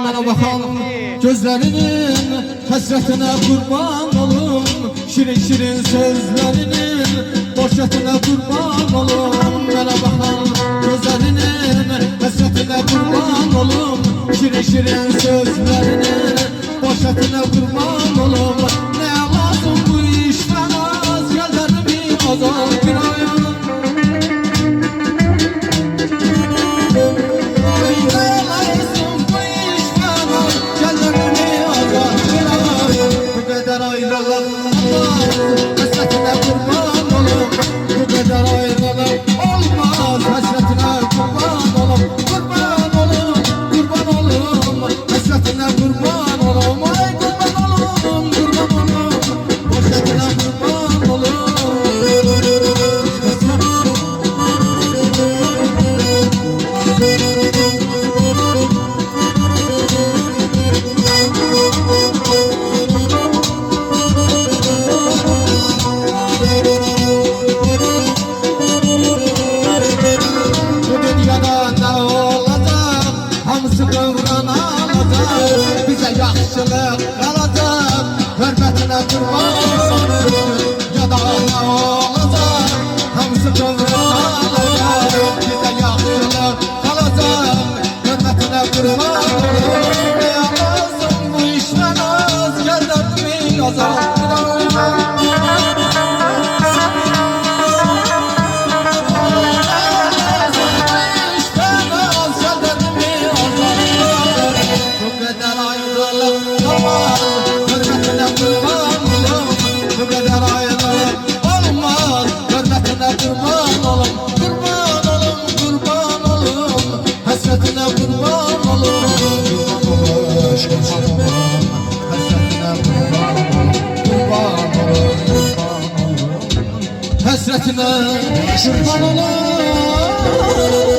Mənə baxan gözlərinin həsrətinə qurban olum. Şirin şirin sözlərinin boşətinə qurban olum. Mənə baxan gözlərinin həsrətinə qurban olum. Şirin şirin sözlərinin boşətinə qurban olum. Nə lazım bu işdən az, gəllərimi azal bir ayın. Hasretine kurban olum, bu kadar ayrılık olmaz. Hasretine kurban olum, kurban olum, kurban olum. Hasretine kurban olum, ay kurban olum, kurban olum. Hasretine kurban olum. Bize yaxşılıq qalacaq, hörmətinə qurban olum. Ya da nə olacaq, hamısı qıvrılacaq. Bize yaxşılıq qalacaq, hörmətinə qurban olum. Ne lazım bu işdən az, gəl dərdimi azal. Hasretine kurban olum, hasretine kurban olum.